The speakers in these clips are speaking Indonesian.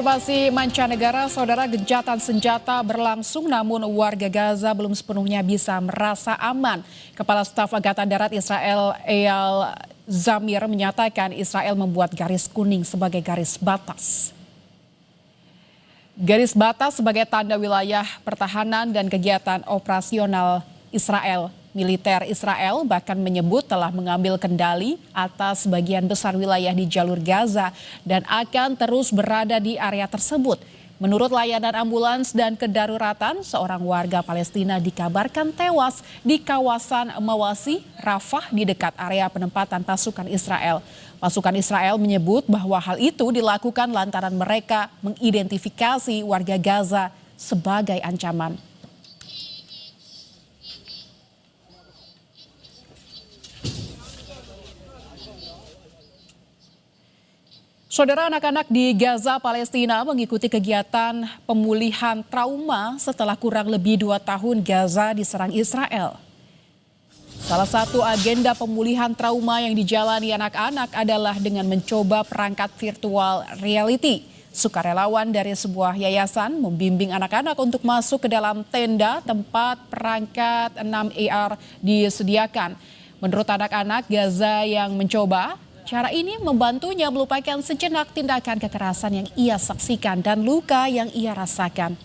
Informasi mancanegara, saudara, gencatan senjata berlangsung namun warga Gaza belum sepenuhnya bisa merasa aman. Kepala Staf Angkatan Darat Israel Eyal Zamir menyatakan Israel membuat garis kuning sebagai garis batas. Garis batas sebagai tanda wilayah pertahanan dan kegiatan operasional Israel. Militer Israel bahkan menyebut telah mengambil kendali atas sebagian besar wilayah di jalur Gaza dan akan terus berada di area tersebut. Menurut layanan ambulans dan kedaruratan, seorang warga Palestina dikabarkan tewas di kawasan Mawasi, Rafah di dekat area penempatan pasukan Israel. Pasukan Israel menyebut bahwa hal itu dilakukan lantaran mereka mengidentifikasi warga Gaza sebagai ancaman. Saudara, anak-anak di Gaza, Palestina mengikuti kegiatan pemulihan trauma setelah kurang lebih 2 tahun Gaza diserang Israel. Salah satu agenda pemulihan trauma yang dijalani anak-anak adalah dengan mencoba perangkat virtual reality. Sukarelawan dari sebuah yayasan membimbing anak-anak untuk masuk ke dalam tenda tempat perangkat 6 AR disediakan. Menurut anak-anak Gaza yang mencoba, cara ini membantunya melupakan sejenak tindakan kekerasan yang ia saksikan dan luka yang ia rasakan.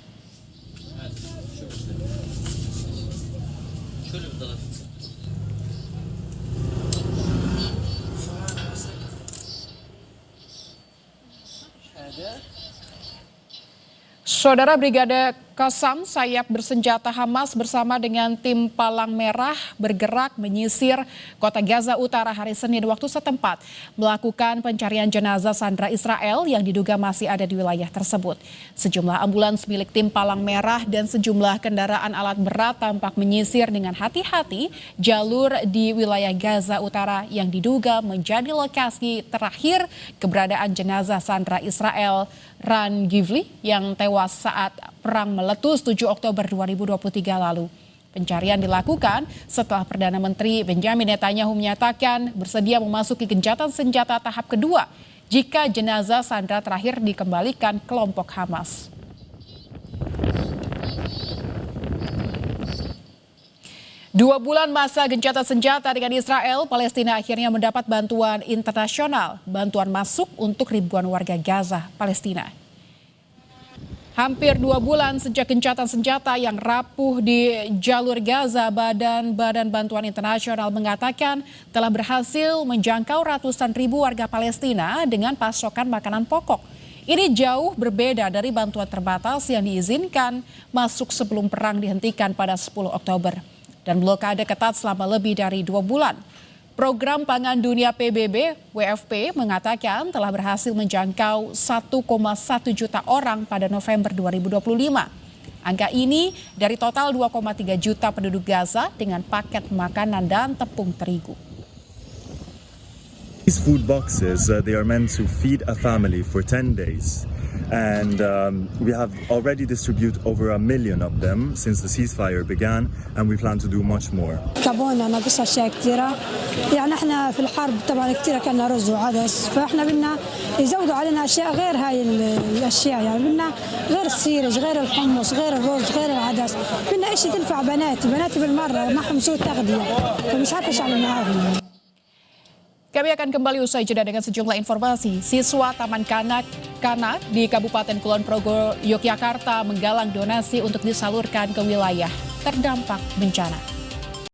Saudara, Brigade Qassam sayap bersenjata Hamas bersama dengan tim Palang Merah bergerak menyisir kota Gaza Utara hari Senin waktu setempat, melakukan pencarian jenazah sandera Israel yang diduga masih ada di wilayah tersebut. Sejumlah ambulans milik tim Palang Merah dan sejumlah kendaraan alat berat tampak menyisir dengan hati-hati jalur di wilayah Gaza Utara yang diduga menjadi lokasi terakhir keberadaan jenazah sandera Israel Ran Givli yang tewas saat perang meletus 7 Oktober 2023 lalu. Pencarian dilakukan setelah Perdana Menteri Benjamin Netanyahu menyatakan bersedia memasuki gencatan senjata tahap kedua jika jenazah sandera terakhir dikembalikan kelompok Hamas. Dua bulan masa gencatan senjata dengan Israel, Palestina akhirnya mendapat bantuan internasional. Bantuan masuk untuk ribuan warga Gaza, Palestina. Hampir 2 bulan sejak gencatan senjata yang rapuh di jalur Gaza, Badan Bantuan Internasional mengatakan telah berhasil menjangkau ratusan ribu warga Palestina dengan pasokan makanan pokok. Ini jauh berbeda dari bantuan terbatas yang diizinkan masuk sebelum perang dihentikan pada 10 Oktober. Dan blokade ketat selama lebih dari 2 bulan. Program Pangan Dunia PBB WFP mengatakan telah berhasil menjangkau 1,1 juta orang pada November 2025. Angka ini dari total 2,3 juta penduduk Gaza dengan paket makanan dan tepung terigu. These food boxes, they are meant to feed a family for 10 days. And we have already distributed over 1 million of them since the ceasefire began, and we plan to do much more. تعبونا ناقصها اشياء كثيره، يعني احنا في الحرب طبعا كثير كنا رز وعدس، فاحنا بدنا يزودوا علينا اشياء غير هاي الاشياء، يعني بدنا غير السيرج، غير الحمص، غير الرز، غير العدس، بدنا شيء تنفع بناتي بالمره، معهم سوء تغذيه، فمش عارفه ايش اعمل معاهم. Kami akan kembali usai jeda dengan sejumlah informasi. Siswa Taman Kanak di Kabupaten Kulon Progo, Yogyakarta menggalang donasi untuk disalurkan ke wilayah terdampak bencana.